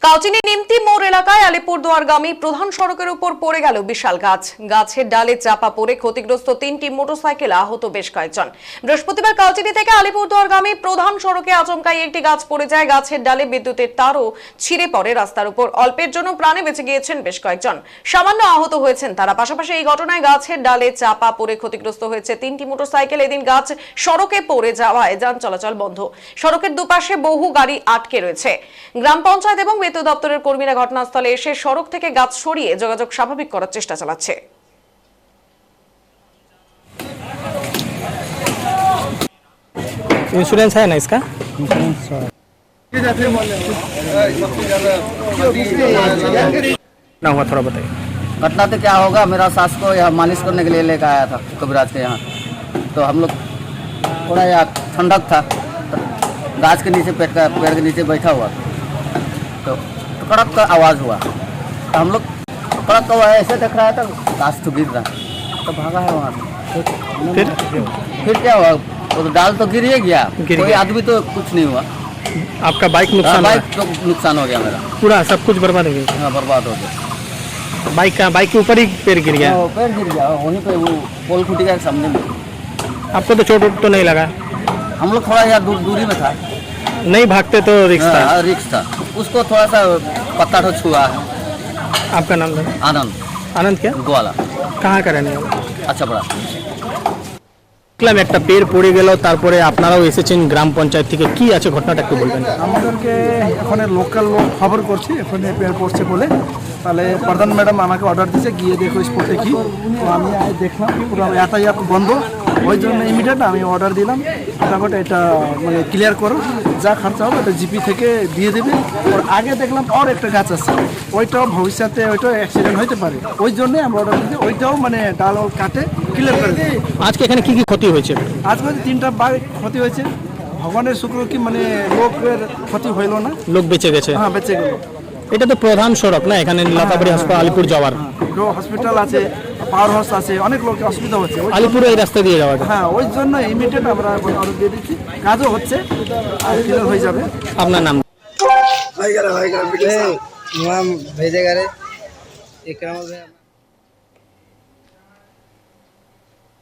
কাউচিনি নিমতি মোড় এলাকায় আলিপুরদুয়ারগামী প্রধান সড়কের উপর পড়ে গেল বিশাল গাছ। গাছের ডালে চাপা পড়ে ক্ষতিগ্রস্ত 3টি মোটরসাইকেল, আহত বেশ কয়েকজন। বৃহস্পতিবার কাউচিনি থেকে আলিপুরদুয়ারগামী প্রধান সড়কে আচমকাই একটি গাছ পড়ে যায়। গাছের ডালে বিদ্যুতের তারও ছিঁড়ে পড়ে রাস্তার উপর। অল্পের জন্য প্রাণে বেঁচে গিয়েছেন বেশ কয়েকজন, সামান্য আহত হয়েছেন তারা। পাশাপাশি এই ঘটনায় গাছের ডালে চাপা পড়ে ক্ষতিগ্রস্ত হয়েছে 3টি মোটরসাইকেল। এদিন গাছ সড়কে পড়ে যাওয়ায় যান চলাচল বন্ধ। সড়কের দুপাশে বহু গাড়ি আটকে রয়েছে। গ্রাম পঞ্চায়েত এবং বিদ্যুৎ দপ্তরের কর্মীরা ঘটনাস্থলে এসে সড়ক থেকে গাছ সরিয়ে যোগাযোগ স্বাভাবিক করার চেষ্টা চালাচ্ছে। इंश्योरेंस है ना इसका? ना हुआ, थोड़ा बताइए। घटना तो क्या होगा, मेरा सास को यहाँ मालिश करने के लिए लेकर आया था कविराज के यहाँ। तो हम लोग थोड़ा यहाँ ठंडक था, तो गाछ के नीचे पेड़ के नीचे बैठा हुआ तो कड़क का आवाज़ हुआ। तो हम लोग कड़क का आवाज़ ऐसे देख रहा था, गाछ तो गिर रहा, तो भागा है वहाँ से। फिर क्या हुआ, तो डाल तो गिर ही गया, कोई आदमी तो कुछ नहीं हुआ। आपका बाइक नुकसान? बाइक तो नुकसान हो गया मेरा, पूरा सब कुछ बर्बाद हो गया? हाँ, बर्बाद हो गया। बाइक के ऊपर ही पेड़ गिर गया? पेड़ गिर गया वहीं पे, वो पोल खुटी के सामने में। आपको तो चोट तो नहीं लगा? हम लोग थोड़ा यहाँ दूरी में था, नहीं भागते तो रिक्स था? रिक्स था, उसको थोड़ा सा पत्ता तो छुआ है। आपका नाम था? आनंद। आनंद क्या? गोवाला। कहाँ का रहने वाला? अच्छा बड़ा। দেখলাম একটা পেড় পড়ে গেল, তারপরে আপনারাও এসেছেন গ্রাম পঞ্চায়েত থেকে, কি আছে ঘটনাটা একটু বলবেন? আমাদেরকে এখানে লোকাল লোক খবর করছি এখানে পেড় পড়ছে বলে, তাহলে প্রধান ম্যাডাম আমাকে অর্ডার দিয়েছে গিয়ে দেখো স্পটে কি। তো আমি দেখলাম পুরো যাতায়াত বন্ধ, ওই জন্য ইমিডিয়েট আমি অর্ডার দিলাম ফটাফট এটা মানে ক্লিয়ার করো, যা খরচা হবে এটা জিপি থেকে দিয়ে দেবে। আর আগে দেখলাম আর একটা গাছ আছে, ওইটাও ভবিষ্যতে ওইটাও অ্যাক্সিডেন্ট হতে পারে, ওই জন্য আমরা অর্ডার দিয়েছি ওইটাও মানে ডাল কাটে ক্লিয়ার করে দেবে। আজকে এখানে কি কি ক্ষতি হয়েছে? আজকে 3টা বাইক ক্ষতি হয়েছে, ভগবানের শুক্র কি মানে লোকের ক্ষতি হইল না, লোক বেঁচে গেছে? হ্যাঁ বেঁচে গেল। এটা তো প্রধান সড়ক না, এখানে লাতাবাড়ি হাসপাতাল, আলিপুর যাওয়ার হসপিটাল আছে, পাওয়ার হাউস আছে, অনেক লোকের অসুবিধা হচ্ছে আলিপুর এই রাস্তা দিয়ে যাওয়া। হ্যাঁ, ওই জন্য ইমিডিয়েট আমরা অর্ডার দিয়ে দিচ্ছি, কাজও হচ্ছে আর ক্লিয়ার হয়ে যাবে। আপনার নাম? भेजेगा रे